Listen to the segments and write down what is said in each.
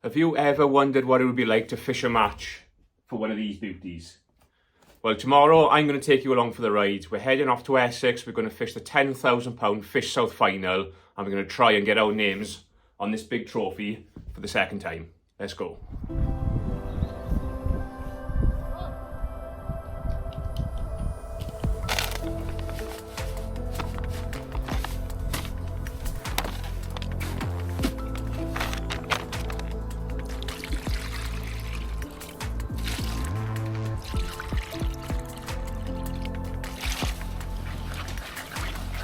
Have you ever wondered what it would be like to fish a match for one of these beauties? Well, tomorrow I'm going to take you along for the ride. We're heading off to Essex. We're going to fish the £10,000 Fish South final, and we're going to try and get our names on this big trophy for the second time. Let's go.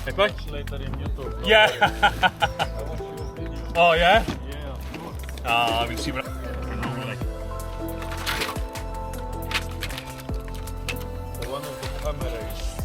Hey, boy. Later in YouTube. Yeah. I watch your videos. Oh, yeah? Yeah, of course. We'll see what... The one of the camera is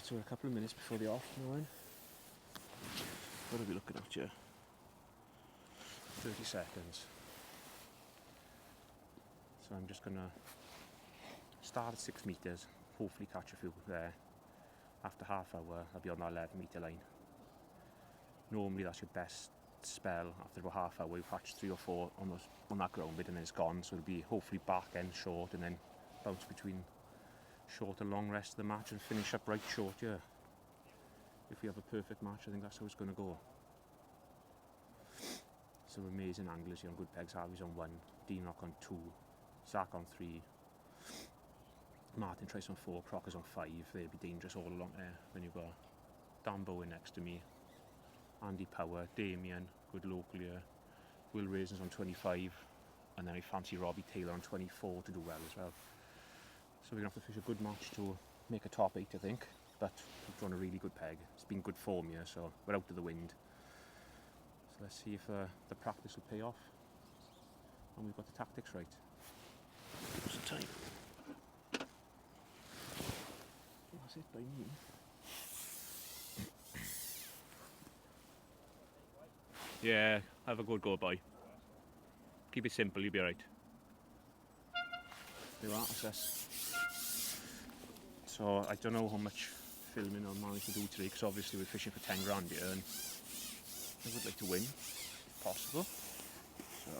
So we're a couple of minutes before the afternoon. What are we looking at here? 30 seconds. So I'm just gonna start at 6 meters, hopefully catch a few there. After half hour, I'll be on that 11 meter line. Normally that's your best spell. After about half hour, you've hatched 3 or 4 on that ground bit and then it's gone. So it'll be hopefully back end short and then bounce between short and long rest of the match and finish up right short here. If we have a perfect match, I think that's how it's going to go. Some amazing anglers here on good pegs. Harvey's on 1, D-Knock on 2, Zach on 3, Martin tries on 4, Crocker's on 5. They'll be dangerous all along there. Then you've got Dan Bowen next to me, Andy Power, Damien, good local here, Will Raisins on 25, and then I fancy Robbie Taylor on 24 to do well as well. So we're going to have to fish a good match to make a top 8, I think. But we've drawn a really good peg. It's been good form here, so we're out of the wind. So let's see if the practice will pay off. And we've got the tactics right. Give us some time. That's it by me. Yeah, have a good go, boy. Keep it simple, you'll be alright. There you are, assess. So I don't know how much filming I'll manage to do today because obviously we're fishing for 10 grand here and I would like to win if possible. So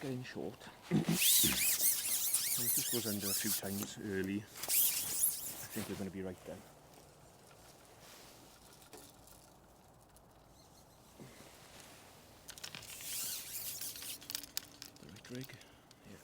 getting short. And it just goes under a few times early. I think we're going to be right then. The right rig. Yeah.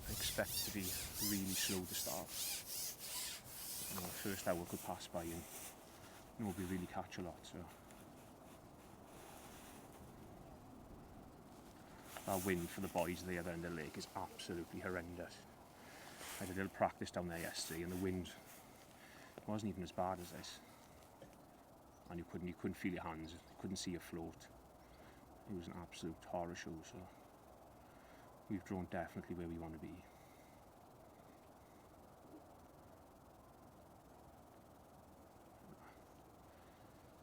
I expect to be really slow to start. You know, the first hour could pass by and nobody really catch a lot, so that wind for the boys at the other end of the lake is absolutely horrendous. I had a little practice down there yesterday and the wind wasn't even as bad as this. And you couldn't feel your hands, you couldn't see a float. It was an absolute horror show, so we've drawn definitely where we want to be.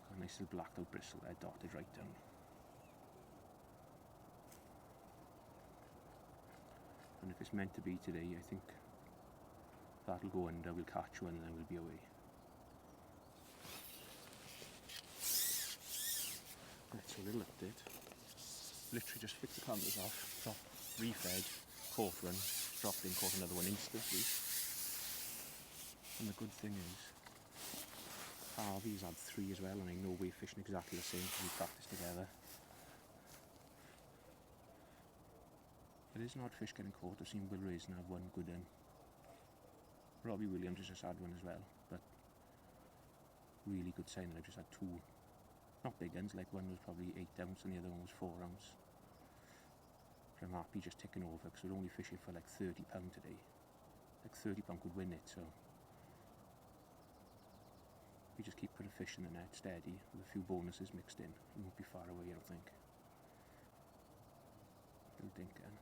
Got a nice little blacked out bristle there, dotted right down. And if it's meant to be today, I think that'll go under, we'll catch one and then we'll be away. Right, so a little update. Literally just flicked the cameras off, refed, caught one, dropped in, caught another one instantly. And the good thing is, Harvey's had 3 as well, and I know we're fishing exactly the same because we practice together. It is an odd fish getting caught. I've seen Will Raisin have one good one. Robbie Williams has just had one as well, but really good sign that I've just had 2. Not big ones, like one was probably 8 ounce and the other one was 4 ounce. But I'm happy just ticking over because we're only fishing for like £30 today. Like £30 could win it, so we just keep putting fish in the net steady with a few bonuses mixed in. We won't be far away, I don't think. Little dink again.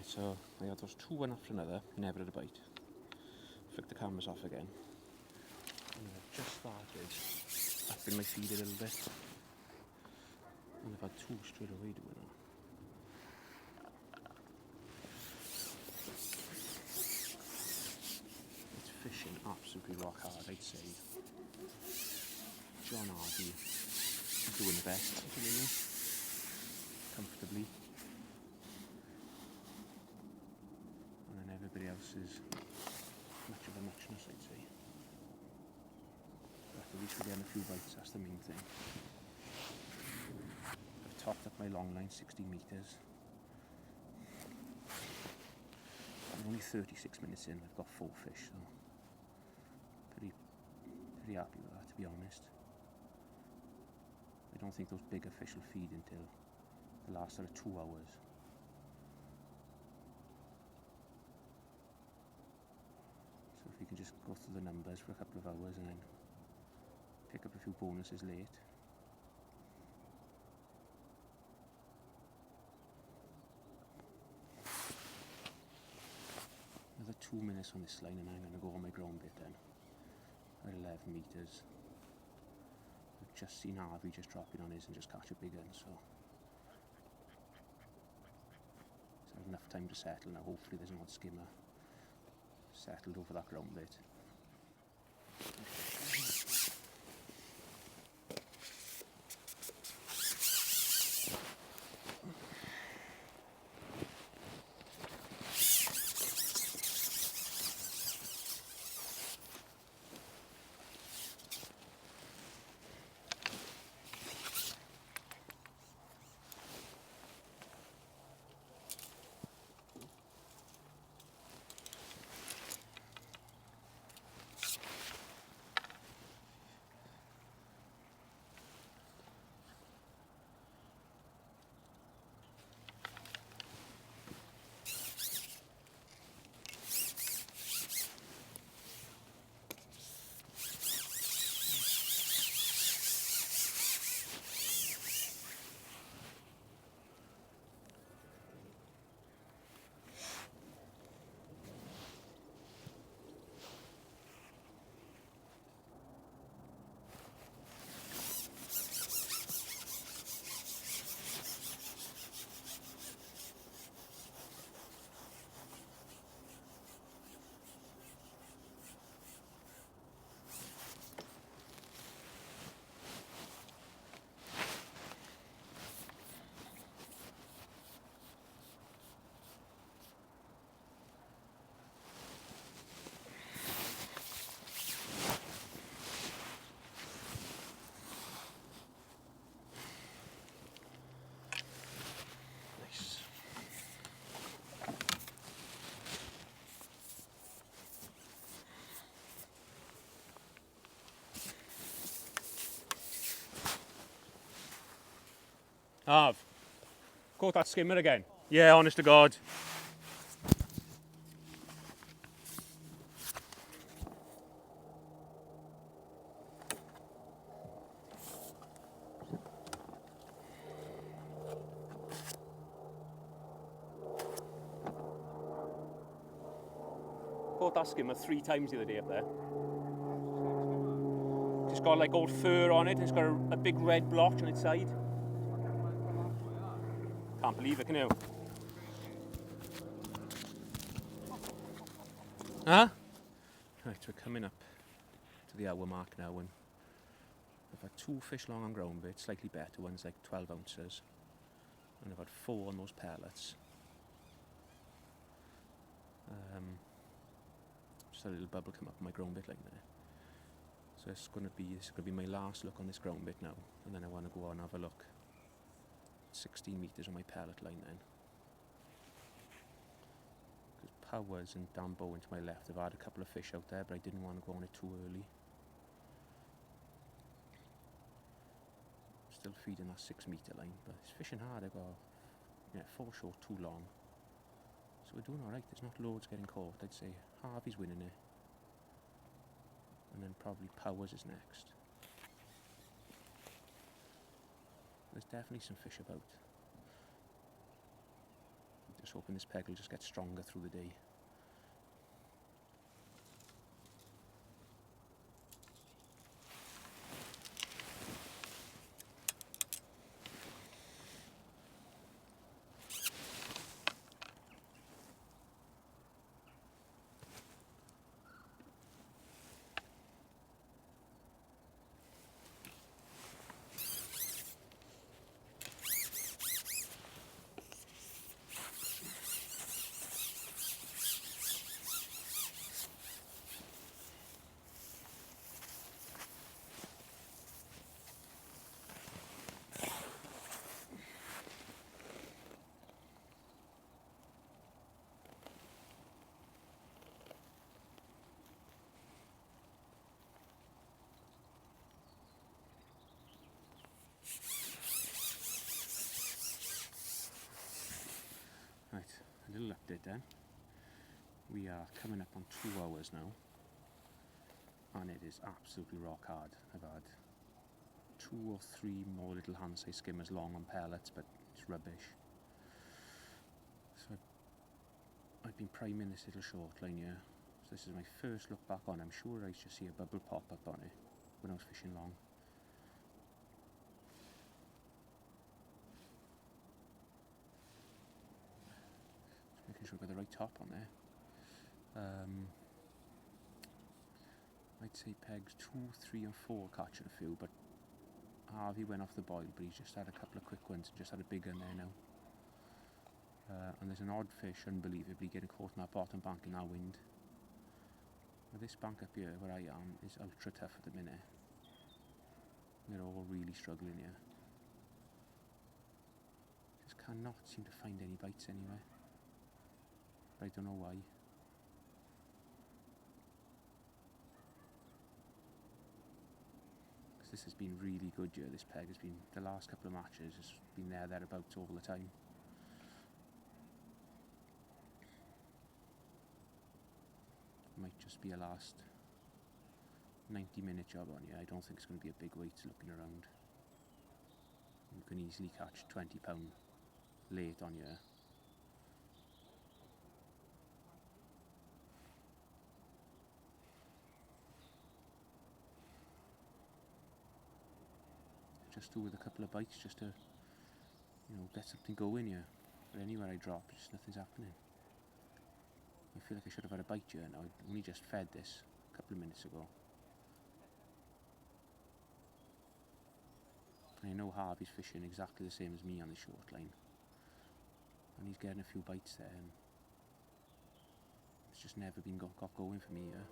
So I got those 2 one after another, never had a bite. Flick the cameras off again. And I've just started upping my feed a little bit. And I've had 2 straight away doing it. It's fishing absolutely rock hard, I'd say. John Harvey is doing the best, comfortably. Everybody else is much of a muchness, I'd say. But at least we're getting a few bites, that's the main thing. I've topped up my long line 16 metres. I'm only 36 minutes in, I've got 4 fish, so pretty happy with that, to be honest. I don't think those bigger fish will feed until the last sort of 2 hours. We can just go through the numbers for a couple of hours and then pick up a few bonuses late. Another 2 minutes on this line and I'm going to go on my ground bit then. At 11 metres. I've just seen Harvey just drop in on his and just catch a big one, so I've enough time to settle now. Hopefully there's an odd skimmer settled over that ground bit. Have. Caught that skimmer again. Yeah, honest to God. Caught that skimmer 3 times the other day up there. It's got like old fur on it, and it's got a big red blotch on its side. Can't believe it, can you? Huh? Right, we're coming up to the hour mark now, and I've had 2 fish long on ground bait, slightly better ones, like 12 ounces, and I've had 4 on those pellets. Just a little bubble come up on my ground bait line there. So this is going to be my last look on this ground bait now, and then I want to go on and have a look. 16 metres on my pellet line then. Because Powers and Dan Bowen to my left, I've had a couple of fish out there, but I didn't want to go on it too early. Still feeding that 6 metre line, but it's fishing hard. I got 4 short, 2 long. So we're doing alright. There's not loads getting caught. I'd say Harvey's winning it. And then probably Powers is next. There's definitely some fish about. Just hoping this peg will just get stronger through the day. Right, a little update then. We are coming up on 2 hours now, and it is absolutely rock hard. I've had 2 or 3 more little hand-sized skimmers long on pellets, but it's rubbish. So I've been priming this little short line here. So this is my first look back on. I'm sure I should see a bubble pop up on it when I was fishing long. Making sure I've got the right top on there. I'd say pegs 2, 3 and 4 catching a few, but Harvey went off the boil, but he's just had a couple of quick ones and just had a big one there now. And there's an odd fish, unbelievably, getting caught in that bottom bank in that wind. Now this bank up here where I am is ultra tough at the minute. They're all really struggling here. Just cannot seem to find any bites anywhere. But I don't know why. Because this has been really good year, this peg has been, the last couple of matches has been thereabouts all the time. Might just be a last 90-minute job on here. I don't think it's going to be a big weight looking around. You can easily catch 20 pound late on here. Just do with a couple of bites just to, get something going here. But anywhere I drop, just nothing's happening. I feel like I should have had a bite here now. I only just fed this a couple of minutes ago. And I know Harvey's fishing exactly the same as me on the short line. And he's getting a few bites there, and it's just never been got going for me here.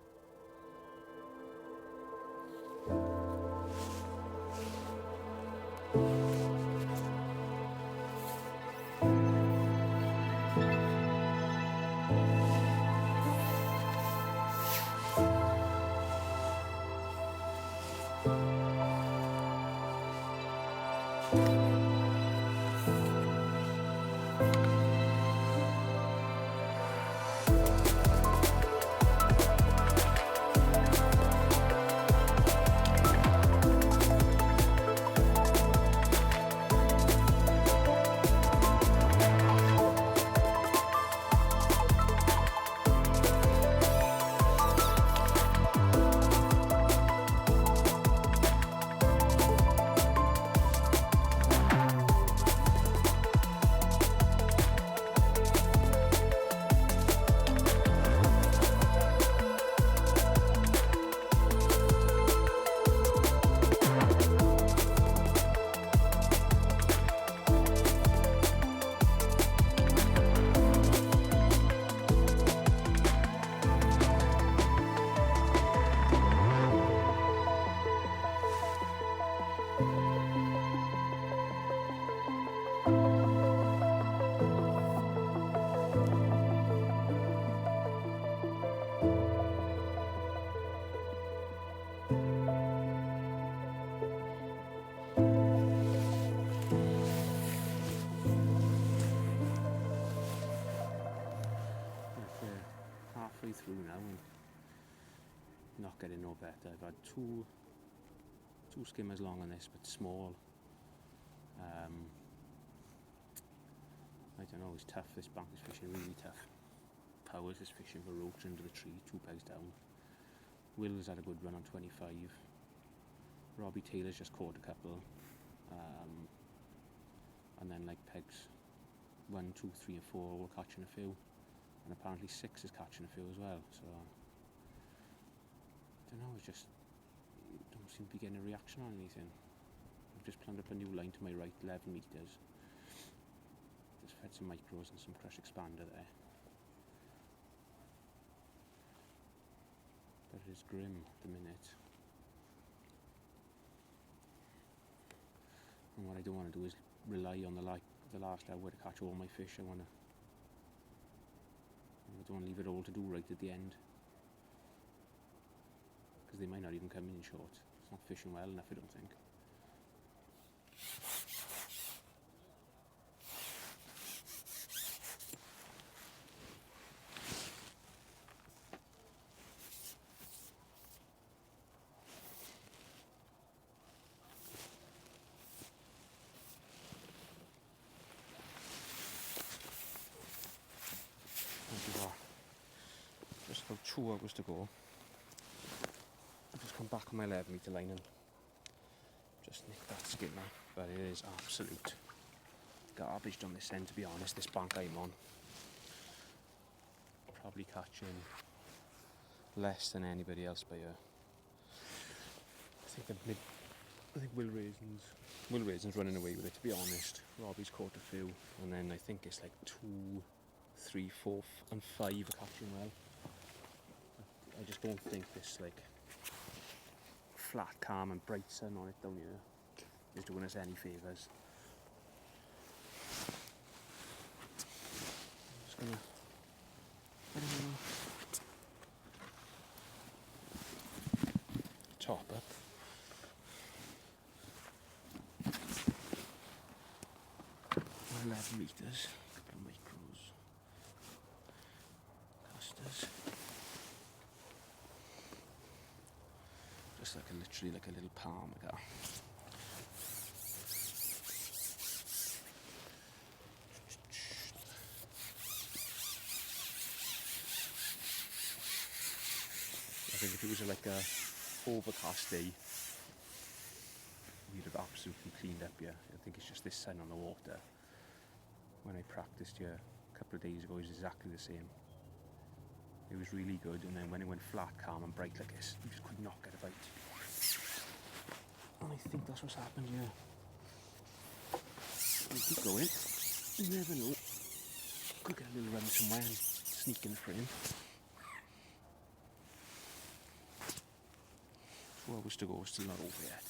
getting no better. I've had two skimmers long on this, but small. I don't know, it's tough. This bank is fishing really tough. Powers is fishing for roach under the tree, 2 pegs down. Will's had a good run on 25. Robbie Taylor's just caught a couple. And then like pegs 1, 2, 3 and 4 all catching a few. And apparently 6 is catching a few as well. So I don't know, it's just don't seem to be getting a reaction on anything. I've just planned up a new line to my right, 11 metres. Just fed some micros and some crush expander there. But it is grim at the minute. And what I don't want to do is rely on the last hour to catch all my fish. I don't want to leave it all to do right at the end, because they might not even come in short. It's not fishing well enough, I don't think. Just about 2 hours to go. I've just come back on my 11 metre line and just nicked that skimmer, but it is absolute garbage on this end, to be honest. This bank I'm on, probably catching less than anybody else by a. I think Will Raisin's running away with it, to be honest. Robbie's caught a few, and then I think it's like 2, 3, 4 and 5 are catching well. I just don't think this like flat, calm and bright sun on it down here is doing us any favours. I'm just gonna top up. My 11 metres, a couple of micros, casters. Just literally like a little palm ago. I think if it was like a overcast day, we'd have absolutely cleaned up here. I think it's just this sun on the water. When I practiced here a couple of days ago, it was exactly the same. It was really good, and then when it went flat, calm and bright like this, you just could not get a bite. And I think that's what's happened here. We'll keep going. You never know. Could get a little run somewhere and sneak in the frame. 4 hours to go, still not over yet.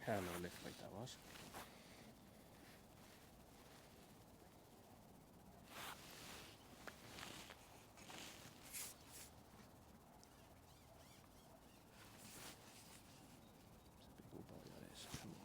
Hello, lift like that was. It's a big old boy that is. Come on.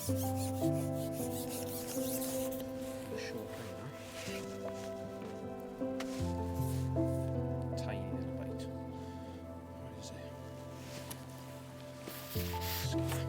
A short line, tiny little bite. Where is it? Skimmer.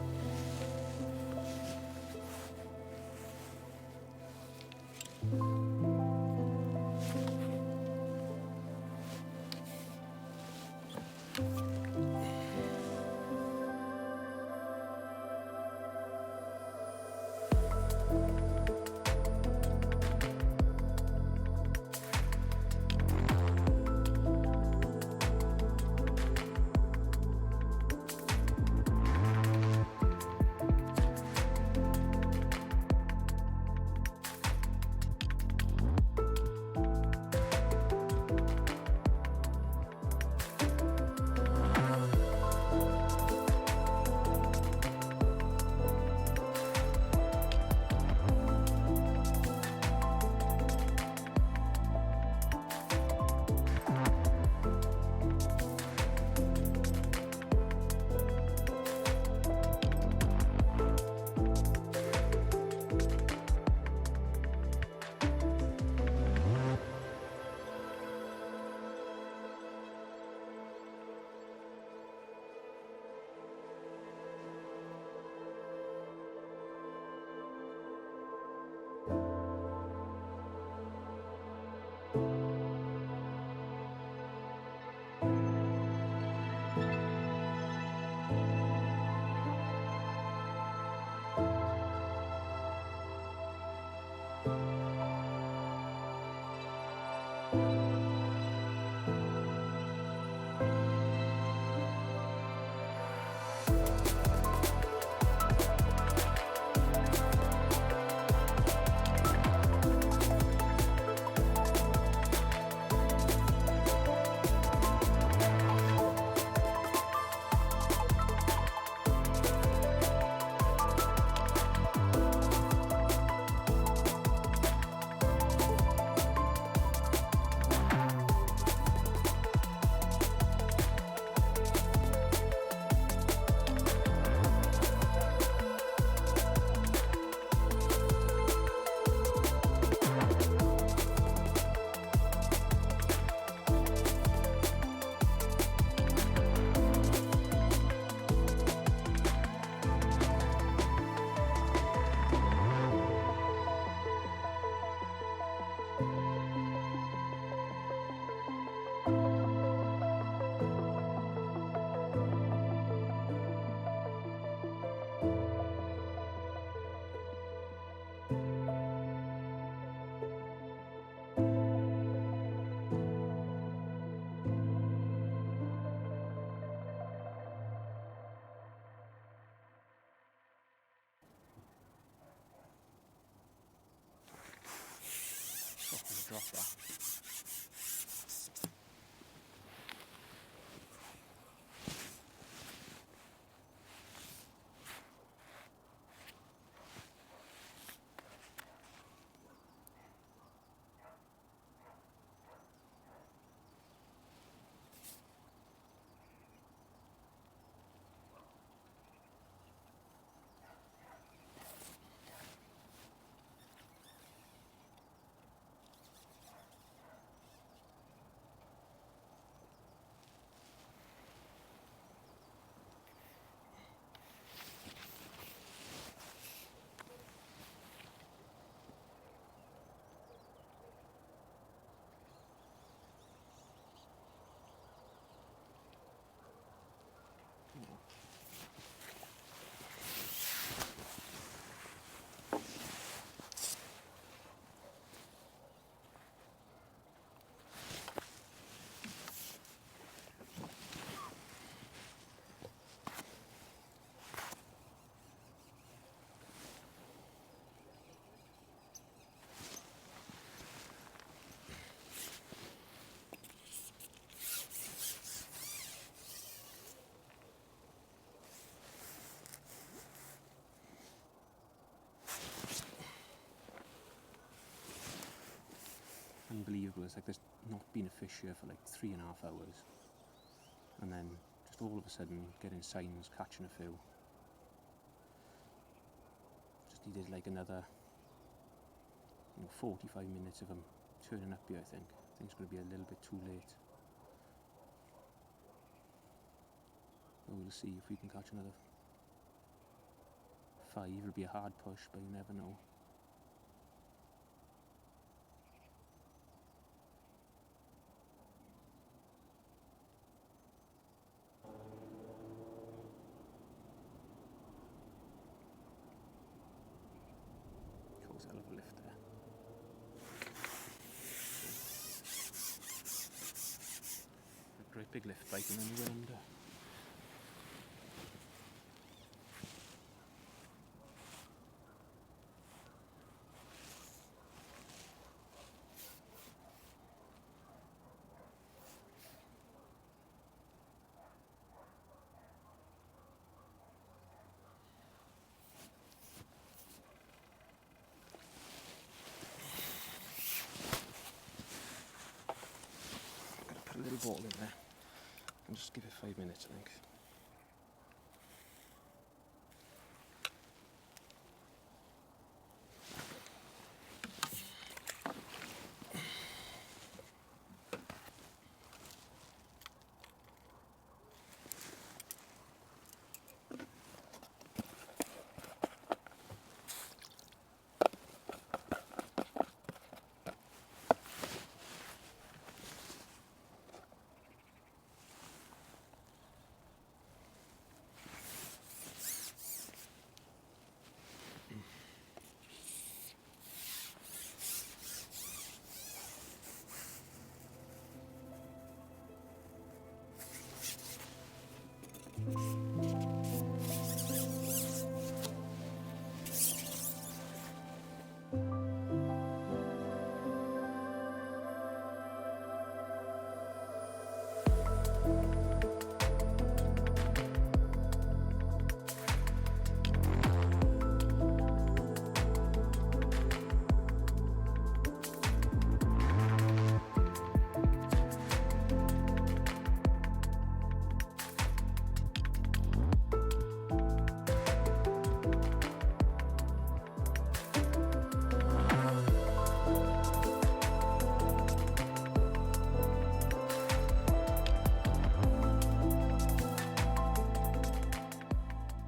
Drop that. Unbelievable. It's like there's not been a fish here for like 3.5 hours, and then just all of a sudden getting signs, catching a few. probably did like another 45 minutes of them turning up here, I think. I think it's going to be a little bit too late. But we'll see if we can catch another 5. It'll be a hard push, but you never know. Shows a hell of a lift there. A great big lift biting in the wind. A little ball in there and just give it 5 minutes, I think.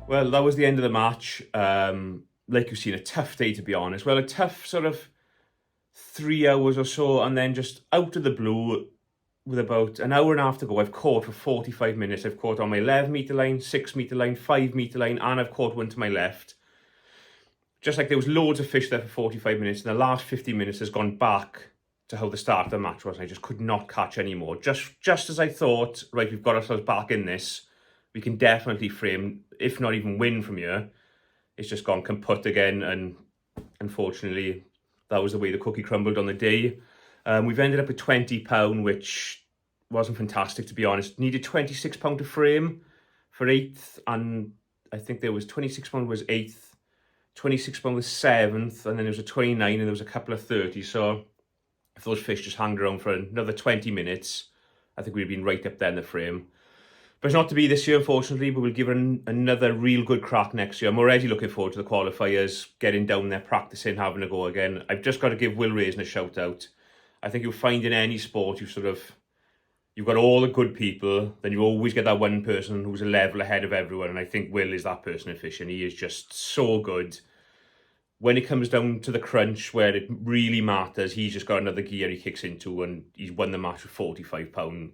Well, that was the end of the match. Like you've seen, a tough day, to be honest. Well, a tough sort of 3 hours or so, and then just out of the blue, with about an hour and a half to go, I've caught for 45 minutes. I've caught on my 11 metre line, 6 metre line, 5 metre line, and I've caught one to my left. Just like there was loads of fish there for 45 minutes, and the last 50 minutes has gone back to how the start of the match was. I just could not catch anymore. Just as I thought, right, we've got ourselves back in this. We can definitely frame, if not even win from here. It's just gone kaput again, and unfortunately, that was the way the cookie crumbled on the day. We've ended up with £20, which wasn't fantastic, to be honest. Needed £26 to frame for 8th, and I think there was £26 was 8th, £26 was 7th, and then there was a 29, and there was a couple of 30. So if those fish just hung around for another 20 minutes, I think we'd been right up there in the frame. But it's not to be this year, unfortunately, but we'll give her another real good crack next year. I'm already looking forward to the qualifiers, getting down there, practicing, having a go again. I've just got to give Will Raisin a shout out. I think you'll find in any sport, you've got all the good people, then you always get that one person who's a level ahead of everyone, and I think Will is that person in fishing. He is just so good. When it comes down to the crunch, where it really matters, he's just got another gear he kicks into, and he's won the match with £45.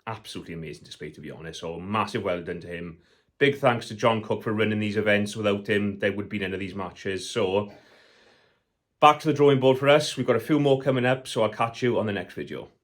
Absolutely amazing display, to be honest. So massive well done to him. Big thanks to John Cook for running these events. Without him, there would be none of these matches. So back to the drawing board for us. We've got a few more coming up, so I'll catch you on the next video.